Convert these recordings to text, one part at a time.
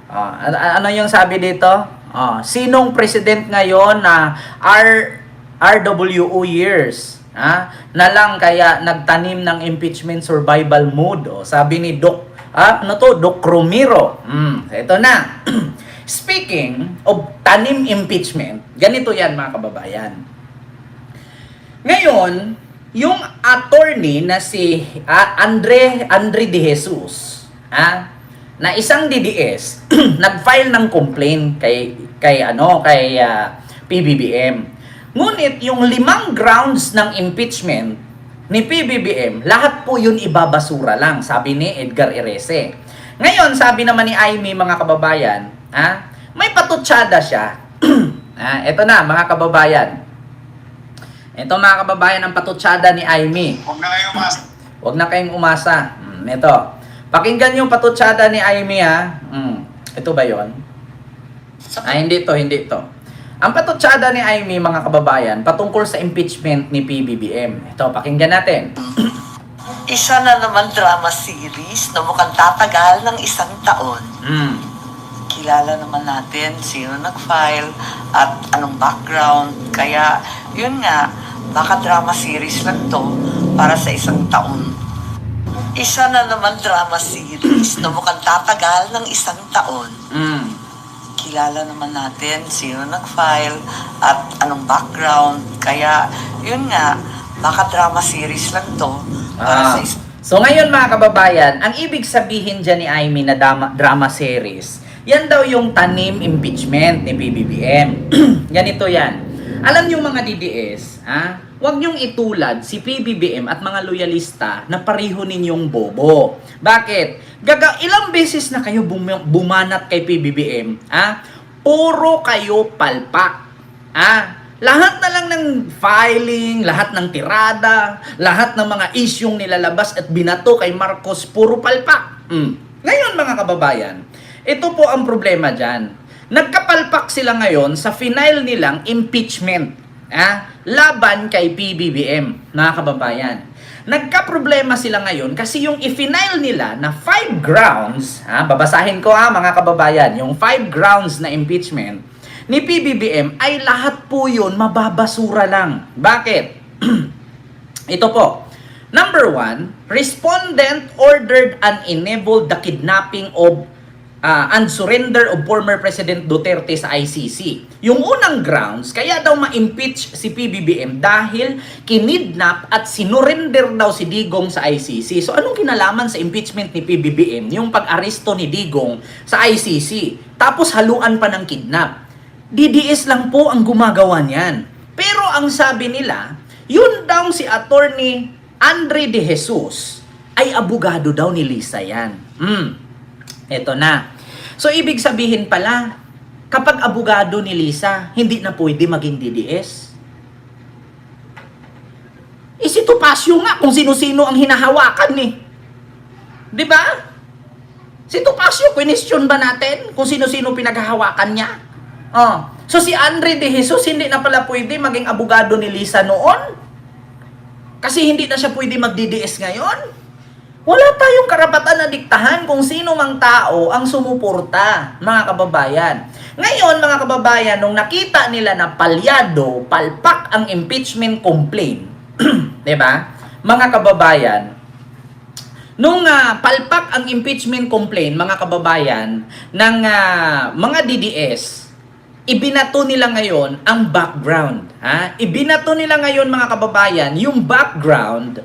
Ano yung sabi dito? Sinong president ngayon na RWO years? Na lang kaya nagtanim ng impeachment survival mood. Sabi ni Doc Romero. Ito na. Speaking of tanim impeachment, ganito yan mga kababayan. Ngayon, yung attorney na si Andre De Jesus, na isang DDS, nag-file ng complaint kay PBBM. Ngunit yung 5 grounds ng impeachment ni PBBM, lahat po yun ibabasura lang, sabi ni Edgar Erese. Ngayon, sabi naman ni Aimee, mga kababayan, may patutsada siya. Ito na, mga kababayan. Ito, mga kababayan, ang patutsada ni Aimee. Huwag na kayong umasa. Huwag na kayong umasa. Ito. Pakinggan yung patutsada ni Aimee, Ito ba yon? Hindi ito. Ang patutsada ni Aimee, mga kababayan, patungkol sa impeachment ni PBBM. Ito, pakinggan natin. Isa na naman drama series na mukhang tatagal ng 1 taon. Kilala naman natin sino nag-file at anong background. Kaya, yun nga, baka drama series lang to para sa 1 taon. Isa na naman drama series na mukhang tatagal ng 1 taon. Kilala naman natin sino nag-file at anong background. Kaya, yun nga, baka drama series lang to para sa So ngayon mga kababayan, ang ibig sabihin dyan ni Aimee na drama series, yan daw yung tanim impeachment ni PBBM. Ganito yan. Alam nyo mga DDS, huwag nyong itulad si PBBM at mga loyalista na pareho ninyong bobo. Bakit? Ilang beses na kayo bumanat kay PBBM, puro kayo palpak. Lahat na lang ng filing, lahat ng tirada, lahat ng mga isyong nilalabas at binato kay Marcos, puro palpak. Ngayon mga kababayan, ito po ang problema dyan. Nagkapalpak sila ngayon sa final nilang impeachment laban kay PBBM, mga kababayan. Nagka-problema sila ngayon kasi yung i-final nila na 5 grounds, babasahin ko mga kababayan, yung 5 grounds na impeachment ni PBBM ay lahat po yun mababasura lang. Bakit? Ito po. Number 1, respondent ordered and enabled the kidnapping of and surrender of former President Duterte sa ICC. Yung unang grounds, kaya daw ma-impeach si PBBM dahil kinidnap at sinurrender daw si Digong sa ICC. So anong kinalaman sa impeachment ni PBBM? Yung pag-aresto ni Digong sa ICC. Tapos haluan pa ng kidnap. DDS lang po ang gumagawa niyan. Pero ang sabi nila, yun daw si Attorney Andre De Jesus ay abogado daw ni Lisa yan. Eto na. So ibig sabihin pala, kapag abogado ni Lisa, hindi na pwede maging DDS. Si Topacio nga kung sino-sino ang hinahawakan eh. 'Di ba? Si Topacio, question ba natin kung sino-sino pinaghahawakan niya? So si Andre De Jesus hindi na pala pwede maging abogado ni Lisa noon? Kasi hindi na siya pwede mag-DDS ngayon? Wala tayong karapatan na diktahan kung sino mang tao ang sumuporta, mga kababayan. Ngayon, mga kababayan, nung nakita nila na palyado, palpak ang impeachment complaint, 'di ba? Mga kababayan, nung palpak ang impeachment complaint, mga kababayan, ng mga DDS, ibinato nila ngayon ang background. Ibinato nila ngayon, mga kababayan, yung background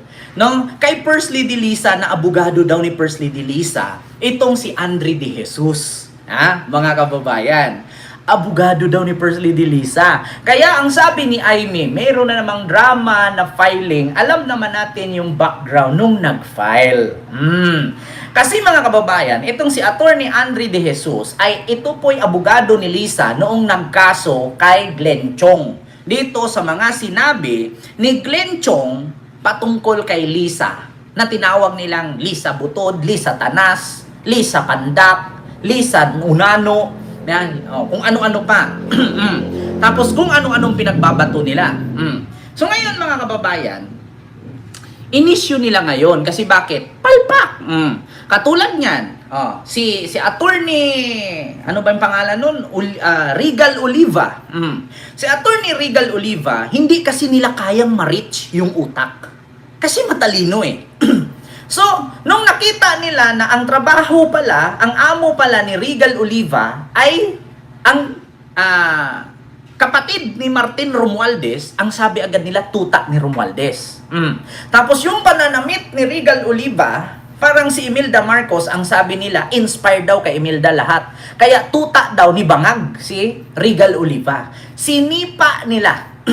kay First Lady Lisa, na abogado daw ni First Lady Lisa, itong si Andre De Jesus. Mga kababayan, abogado daw ni First Lady Lisa. Kaya ang sabi ni Aimee, mayroon na namang drama na filing. Alam naman natin yung background nung nag-file. Kasi mga kababayan, itong si Attorney Andre De Jesus ay ito po'y abogado ni Lisa noong nagkaso kay Glenn Chong. Dito sa mga sinabi ni Glenn Chong patungkol kay Lisa, na tinawag nilang Lisa Butod, Lisa Tanas, Lisa Pandak, Lisa Unano, kung ano-ano pa. Tapos kung ano-anong pinagbabato nila. So ngayon mga kababayan, inisyu nila ngayon kasi bakit? Palpak. Katulad niyan. Si attorney, ano ba yung pangalan nun? Regal Oliva. Si attorney Regal Oliva, hindi kasi nila kayang ma-reach yung utak. Kasi matalino eh. So, nung nakita nila na ang trabaho pala, ang amo pala ni Regal Oliva ay ang kapatid ni Martin Romualdez, ang sabi agad nila tuta ni Romualdez. Tapos yung pananamit ni Regal Oliva, parang si Imelda Marcos, ang sabi nila, inspired daw kay Imelda lahat. Kaya tuta daw ni Bangag si Regal Oliva. Sinipa nila,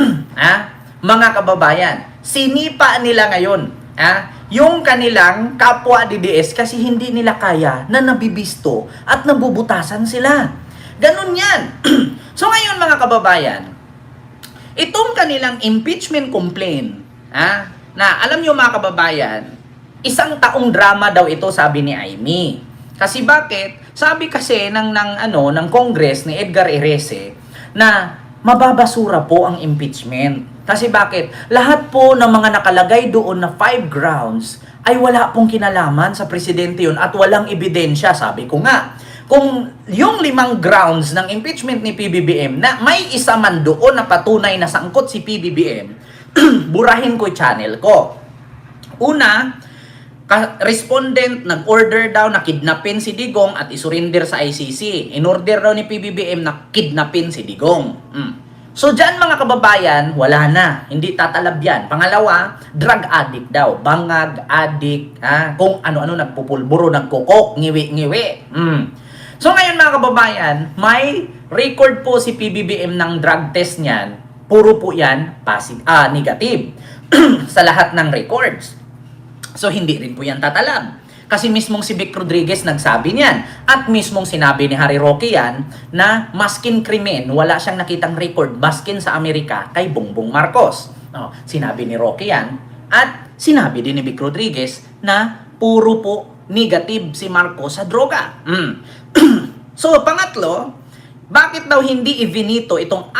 mga kababayan, sinipa nila ngayon, yung kanilang kapwa DDS kasi hindi nila kaya na nabibisto at nabubutasan sila. Ganun yan. So ngayon mga kababayan, itong kanilang impeachment complaint, na alam nyo mga kababayan, isang taong drama daw ito, sabi ni Amy. Kasi bakit? Sabi kasi ng Congress ni Edgar Erese na mababasura po ang impeachment. Kasi bakit? Lahat po ng mga nakalagay doon na 5 grounds ay wala pong kinalaman sa presidente yun at walang ebidensya. Sabi ko nga, kung yung 5 grounds ng impeachment ni PBBM na may isa man doon na patunay na sangkot si PBBM, burahin ko yung channel ko. Una, respondent nag-order daw na kidnapin si Digong at isurrender sa ICC. In-order daw ni PBBM na kidnapin si Digong. So dyan mga kababayan, wala na. Hindi tatalab yan. Pangalawa, drug addict daw. Bangag, addict, kung ano-ano, nagpupulburo, nagkukok, ngiwi-ngiwi. So ngayon mga kababayan, may record po si PBBM ng drug test niyan. Puro po yan negative sa lahat ng records. So, hindi rin po yan tatalab. Kasi mismong si Vic Rodriguez nagsabi niyan. At mismong sinabi ni Harry Roque yan na maskin krimen, wala siyang nakitang record maskin sa Amerika kay Bongbong Marcos. Sinabi ni Roque yan. At sinabi din ni Vic Rodriguez na puro po negative si Marcos sa droga. So, pangatlo, bakit daw hindi ivinito itong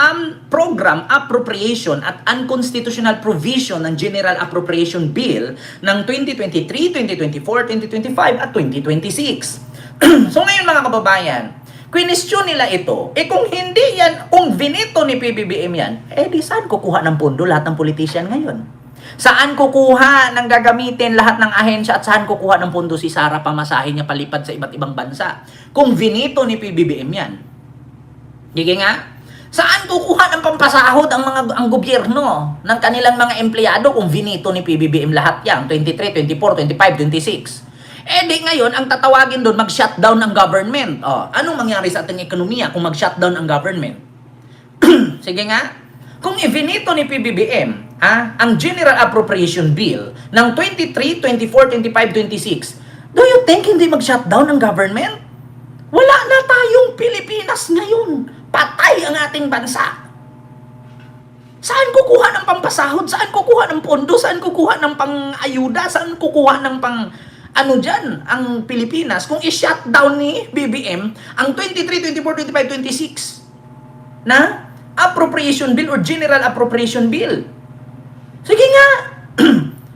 program appropriation at unconstitutional provision ng General Appropriation Bill ng 2023, 2024, 2025 at 2026? So ngayon mga kababayan, question nila ito, kung hindi yan, kung vinito ni PBBM yan, di saan kukuha ng pondo lahat ng politician ngayon? Saan kukuha ng gagamitin lahat ng ahensya at saan kukuha ng pondo si Sara pamasahe niya palipad sa iba't ibang bansa? Kung vinito ni PBBM yan. Sige nga, saan kukuha ng pampasahod ang gobyerno ng kanilang mga empleyado kung vinito ni PBBM lahat yan, 23, 24, 25, 26? Di ngayon, ang tatawagin doon, mag-shutdown ng government. Anong mangyari sa ating ekonomiya kung mag-shutdown ang government? Sige nga, kung ivinito ni PBBM ang General Appropriation Bill ng 23, 24, 25, 26, do you think hindi mag-shutdown ang government? Wala na tayong Pilipinas ngayon. Patay ang ating bansa. Saan kukuha ng pampasahod? Saan kukuha ng pondo? Saan kukuha ng pang-ayuda? Saan kukuha ng dyan, ang Pilipinas? Kung i-shutdown ni BBM ang 23, 24, 25, 26 na appropriation bill or general appropriation bill. Sige nga.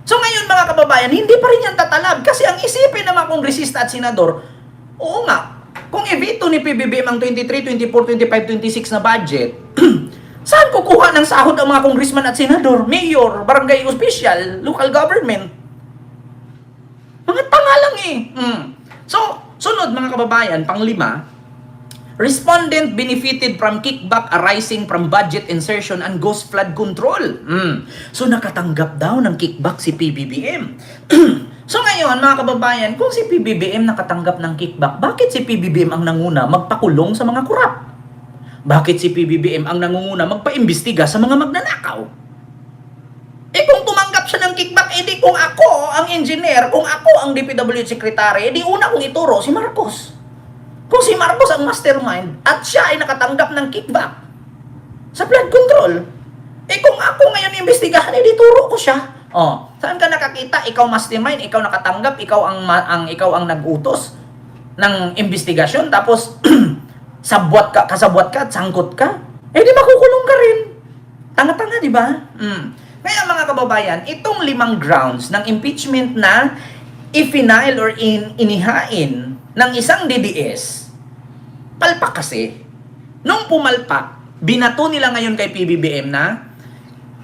So ngayon mga kababayan, hindi pa rin yan tatalab kasi ang isipin ng mga kongresista at senador, oo nga, kung i-veto ni PBBM ang 23, 24, 25, 26 na budget, saan kukuha ng sahod ang mga congressman at senador, mayor, barangay official, local government? Mga tanga lang eh. So, sunod mga kababayan, pang-5, respondent benefited from kickback arising from budget insertion and ghost flood control. So, nakatanggap daw ng kickback si PBBM. So ngayon, mga kababayan, kung si PBBM nakatanggap ng kickback, bakit si PBBM ang nanguna magpakulong sa mga kurap? Bakit si PBBM ang nangunguna magpaimbestiga sa mga magnanakaw? Kung tumanggap siya ng kickback, di kung ako ang engineer, kung ako ang DPWH secretary, di una kong ituro si Marcos. Kung si Marcos ang mastermind at siya ay nakatanggap ng kickback sa flood control, kung ako ngayon imbestigahan, di turo ko siya. Saan ka nakakita? Ikaw mastermind, ikaw nakatanggap, ikaw ang nag-utos ng investigasyon, tapos kasabwat ka at sangkot ka? Di makukulong ka rin. Tanga-tanga, di ba? Kaya mga kababayan, itong 5 grounds ng impeachment na i-final or inihain ng isang DDS, palpak kasi. Nung pumalpak, binato nila ngayon kay PBBM na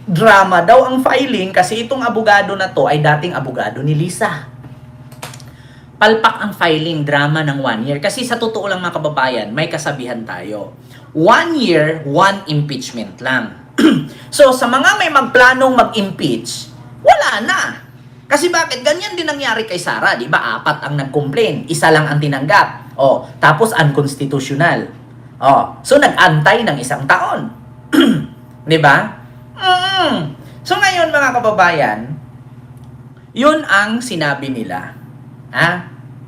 drama daw ang filing kasi itong abogado na to ay dating abogado ni Lisa. Palpak ang filing, drama ng 1 year. Kasi sa totoo lang mga kababayan, may kasabihan tayo. 1 year, 1 impeachment lang. So, sa mga may magplanong mag-impeach, wala na. Kasi bakit? Ganyan din nangyari kay Sara, di ba? 4 ang nag-complain, 1 lang ang tinanggap. O, tapos unconstitutional. O, so nag-antay ng 1 taon. Di ba? So ngayon mga kababayan, yun ang sinabi nila.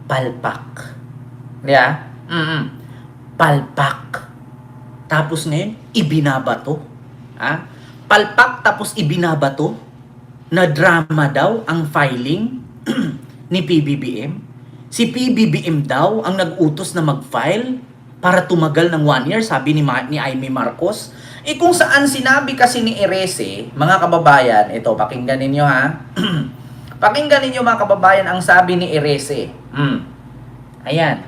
Palpak. Di ba? Palpak. Tapos ngayon, ibinabato. Palpak tapos ibinabato na drama daw ang filing ni PBBM. Si PBBM daw ang nag-utos na mag-file para tumagal ng 1 year, sabi ni Amy Marcos. Kung saan sinabi kasi ni Erese, mga kababayan, ito, pakinggan ninyo pakinggan ninyo mga kababayan ang sabi ni Erese. Ayan.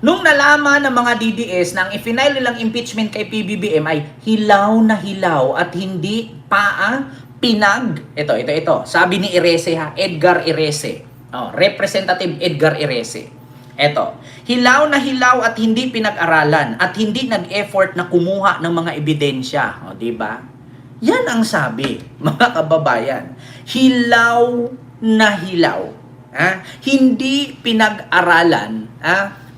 Nung nalaman ng mga DDS na ang i-final nilang impeachment kay PBBM ay hilaw na hilaw at hindi pa ito. Sabi ni Erese Edgar Erese. Representative Edgar Erese. Ito. Hilaw na hilaw at hindi pinag-aralan at hindi nag-effort na kumuha ng mga ebidensya. Di ba? Yan ang sabi, mga kababayan. Hilaw na hilaw. Hindi pinag-aralan,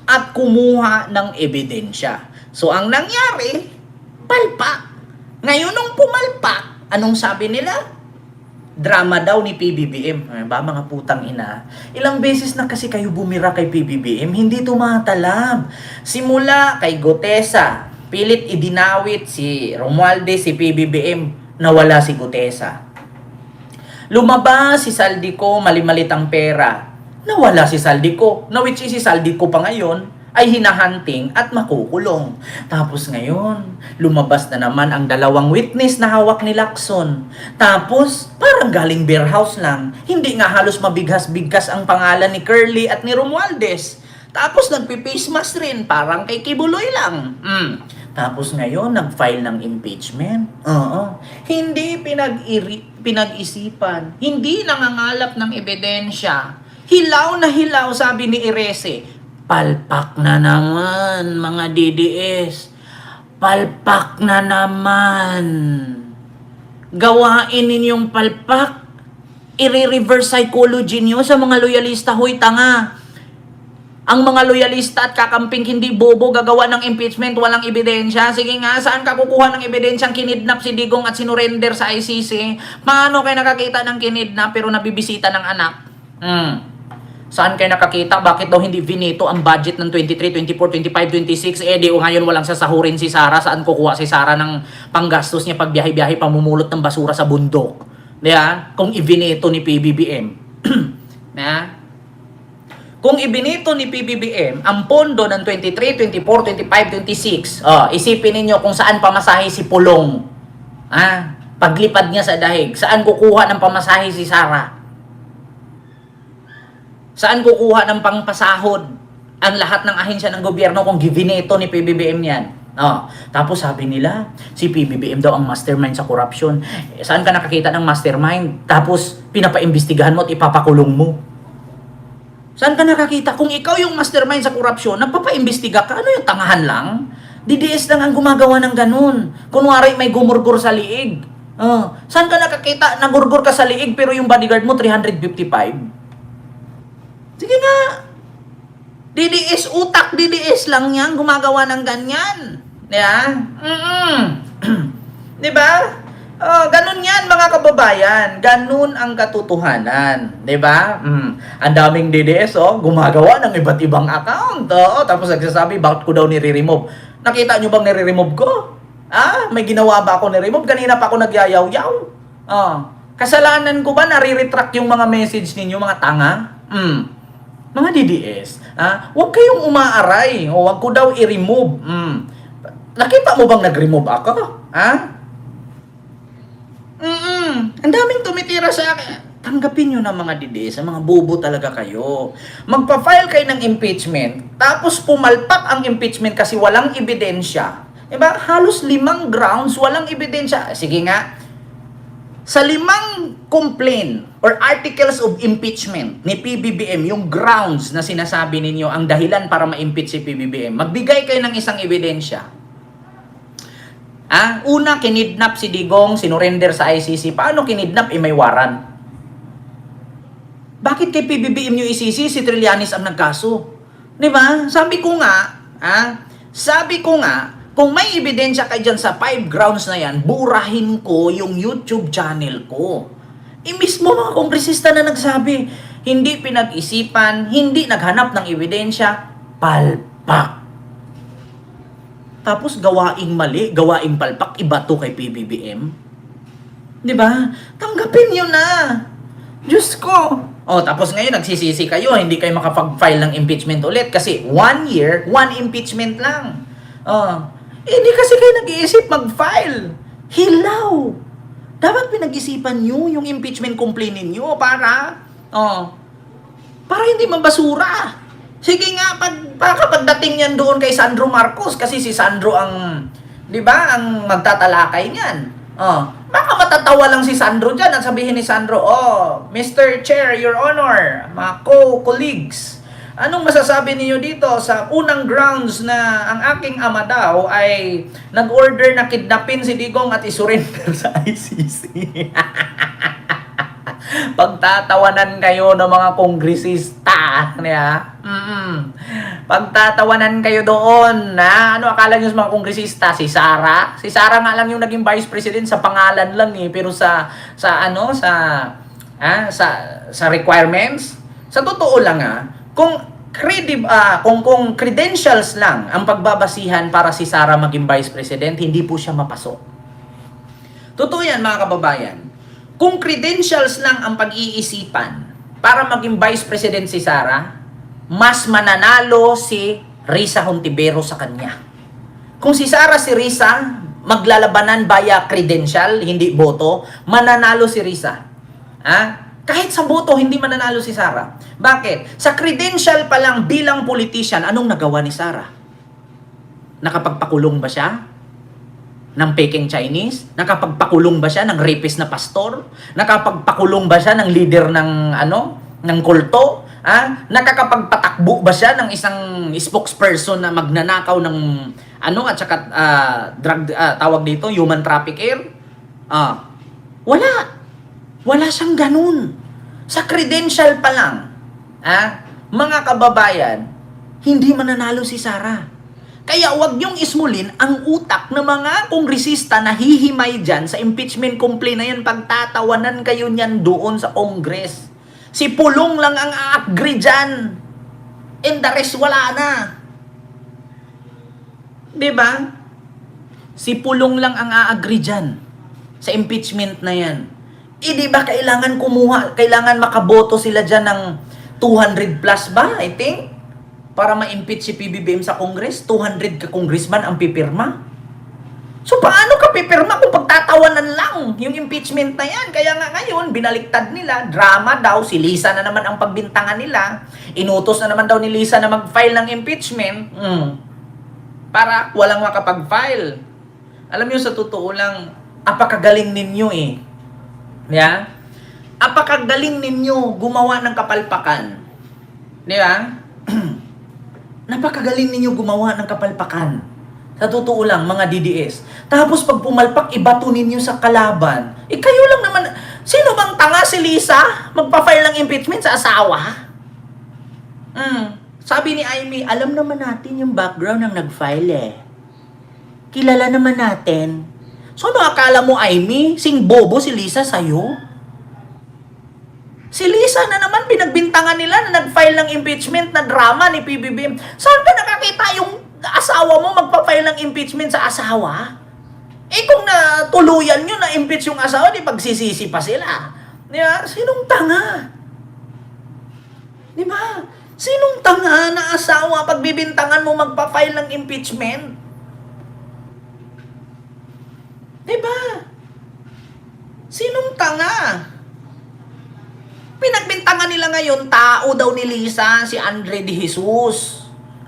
at kumuha ng ebidensya. So, ang nangyari, palpak. Ngayon, nung pumalpak, anong sabi nila? Drama daw ni PBBM. Mga putang ina. Ilang beses na kasi kayo bumira kay PBBM, hindi tumatalab. Simula kay Gutesa, pilit idinawit si Romualdez, si PBBM, nawala si Gutesa. Lumabas si Saldico, mali-malitang pera. Nawala si Saldico, na which is si Saldico pa ngayon ay hinahunting at makukulong. Tapos ngayon, lumabas na naman ang 2 witness na hawak ni Lacson. Tapos, parang galing beer house lang. Hindi nga halos mabigkas-bigkas ang pangalan ni Curly at ni Romualdez. Tapos nagpi-face mask rin, parang kay Kibuloy lang. Tapos ngayon, nag-file ng impeachment. Hindi pinag-isipan. Hindi nangangalap ng ebidensya. Hilaw na hilaw, sabi ni Erese. Palpak na naman, mga DDS. Palpak na naman. Gawain ninyong palpak. I-reverse psychology nyo sa mga loyalista. Huy, tanga. Ang mga loyalista at kakamping hindi bobo gagawa ng impeachment, walang ebidensya. Sige nga, saan ka kukuha ng ebidensyang kinidnap si Digong at sinurrender sa ICC? Paano kayo nakakita ng kinidnap pero nabibisita ng anak? Saan kayo nakakita? Bakit daw hindi vinito ang budget ng 23, 24, 25, 26? Di o ngayon walang sasahurin si Sara. Saan kukuha si Sara ng panggastos niya pag biyahe-biyahe pamumulot ng basura sa bundok? Diba? Kung ivinito ni PBBM. Kung ibinito ni PBBM ang pondo ng 23, 24, 25, 26, isipin ninyo kung saan pamasahe si Pulong. Paglipad niya sa dahig, saan kukuha ng pamasahe si Sara? Saan kukuha ng pangpasahod ang lahat ng ahensya ng gobyerno kung gibineto ni PBBM yan? Tapos sabi nila, si PBBM daw ang mastermind sa corruption. Saan ka nakakita ng mastermind? Tapos pinapaimbestigahan mo at ipapakulong mo. Saan ka nakakita? Kung ikaw yung mastermind sa corruption, nagpapaimbestiga ka, ano yung tangahan lang? DDS lang ang gumagawa ng ganun. Kunwari may gumurgur sa liig. Saan ka nakakita? Nagurgur ka sa liig pero yung bodyguard mo 355? Sige nga. DDS, utak DDS lang yan. Gumagawa ng ganyan. Yeah? Diba? Ganun yan mga kababayan. Ganun ang katotohanan. Diba? Ang daming DDS, gumagawa ng iba't ibang account. Tapos nagsasabi, bakit ko daw nire-remove? Nakita nyo bang nire-remove ko? May ginawa ba ako nire-remove? Kanina pa ako nagyayaw-yaw. Kasalanan ko ba nare-retract yung mga message ninyo, mga tanga? Mga DDS, huwag kayong umaaray. Huwag ko daw i-remove. Nakita mo bang nag-remove ako? Ang daming tumitira sa akin. Tanggapin nyo na mga DDS, mga bobo talaga kayo. Magpa-file kayo ng impeachment, tapos pumalpak ang impeachment kasi walang ebidensya. Diba? Halos 5 grounds, walang ebidensya. Sige nga, sa 5 complaint or articles of impeachment ni PBBM, yung grounds na sinasabi ninyo ang dahilan para ma-impeach si PBBM, magbigay kayo ng isang ebidensya. Una, kinidnap si Digong, sinurrender sa ICC. Paano kinidnap? May warrant. Bakit kay PBBM nyo isisi, si Trillanes ang nagkaso? Di ba? Sabi ko nga, kung may ebidensya kayo dyan sa 5 grounds na yan, burahin ko yung YouTube channel ko. Mismo mga kongresista na nagsabi, hindi pinag-isipan, hindi naghanap ng ebidensya, palpak. Tapos gawaing mali, gawaing palpak, ibato kay PBBM. Di ba? Tanggapin nyo na. Diyos ko. Tapos ngayon nagsisisi kayo, hindi kayo makapag-file ng impeachment ulit kasi 1 year, 1 impeachment lang. Hindi kasi kayo nag-iisip mag-file. Hilaw. Dapat pinag-isipan nyo yung impeachment complaint ninyo para hindi mabasura. Sige nga, pagdating yan doon kay Sandro Marcos, kasi si Sandro ang, di ba, ang magtatalakay niyan. Baka matatawa lang si Sandro dyan at sabihin ni Sandro, Mr. Chair, Your Honor, mga co-colleagues, anong masasabi niyo dito sa unang grounds na ang aking ama daw ay nag-order na kidnapin si Digong at isurrender sa ICC? Pagtatawanan kayo ng mga kongresista, pagtatawanan kayo doon, ano akala nyo sa mga kongresista? Si Sara nga lang yung naging vice president sa pangalan lang pero sa requirements, sa totoo lang kung credentials lang ang pagbabasihan para si Sara maging vice president, hindi po siya mapasok. Totoo yan mga kababayan. Kung credentials lang ang pag-iisipan para maging vice president si Sara, mas mananalo si Risa Hontiveros sa kanya. Kung si Sara si Risa maglalabanan via credential, hindi boto, mananalo si Risa. Kahit sa boto, hindi mananalo si Sara. Bakit? Sa credential pa lang bilang politician, anong nagawa ni Sara? Nakapagpakulong ba siya ng Peking Chinese? Nakapagpakulong ba siya ng rapist na pastor? Nakapagpakulong ba siya ng leader ng kulto? Nakakapagpatakbo ba siya ng isang spokesperson na magnanakaw ng at saka drug tawag dito, human trafficker? Wala siyang ganun. Sa credential pa lang, mga kababayan, hindi mananalo si Sara. Kaya wag niyong ismulin ang utak ng mga kongresista na hihimay dyan sa impeachment complaint na yan, pagtatawanan kayo niyan doon sa Congress. Si Pulong lang ang a-agree dyan. And the rest wala na. Diba? Si Pulong lang ang a-agree dyan sa impeachment na yan. Di ba kailangan makaboto sila dyan ng 200 plus ba, I think? Para ma-impeach si PBBM sa Congress, 200 ka congressman ang pipirma. So, paano ka pipirma kung pagtatawanan lang yung impeachment na yan? Kaya nga ngayon, binaliktad nila, drama daw, si Lisa na naman ang pagbintangan nila. Inutos na naman daw ni Lisa na mag-file ng impeachment para walang makapag-file. Alam niyo, sa totoo lang, apakagaling ninyo Yeah? Apakagaling ninyo gumawa ng kapalpakan. Di ba? Napakagaling ninyo gumawa ng kapalpakan. Sa totoo lang, mga DDS. Tapos pag pumalpak, ibato ninyo sa kalaban. Kayo lang naman. Sino bang tanga si Lisa? Magpa-file ng impeachment sa asawa? Sabi ni Amy, alam naman natin yung background ng nag-file Kilala naman natin. So ano akala mo, Amy? Sing bobo si Lisa sa'yo? Si Lisa na naman, pinagbintangan nila na nag-file ng impeachment na drama ni PBBM. Saan ka nakakita yung asawa mo magpa-file ng impeachment sa asawa? Kung natuluyan nyo na impeach yung asawa, di pagsisisi pa sila. Di ba? Sinong tanga? Di ba? Sinong tanga na asawa pagbibintangan mo magpa-file ng impeachment? Di ba? Sinong tanga? ngayon, tao daw ni Lisa, si Andre De Jesus.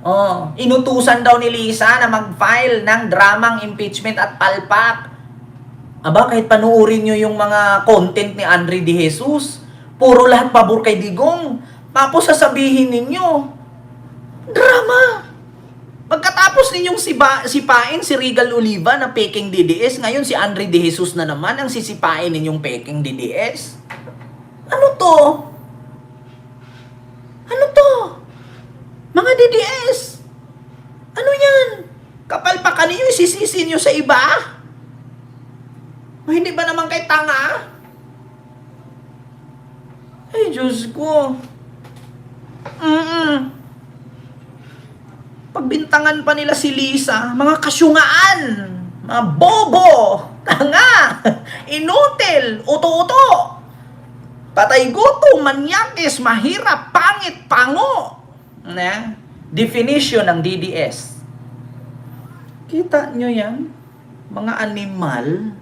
Oh, inutusan daw ni Lisa na mag-file ng dramang impeachment at palpak. Aba, kahit panuorin nyo yung mga content ni Andre De Jesus, puro lahat pabor kay Digong. Tapos sasabihin ninyo, drama. Pagkatapos ninyong sipain si Regal Oliva na peking DDS, ngayon si Andre De Jesus na naman ang sisipain ninyong peking DDS. Ano to? Ano to? Mga DDS. Ano yan? Kapalpakan ninyo, isisisi nyo sa iba? O hindi ba naman kay tanga? Ay, Diyos ko. Pagbintangan pa nila si Lisa, mga kasyungaan, mga bobo, tanga, inutil, uto-uto, patay gutom, manyakis, mahirap, pangit, pango. Definition ng DDS. Kita nyo yan? Mga animal.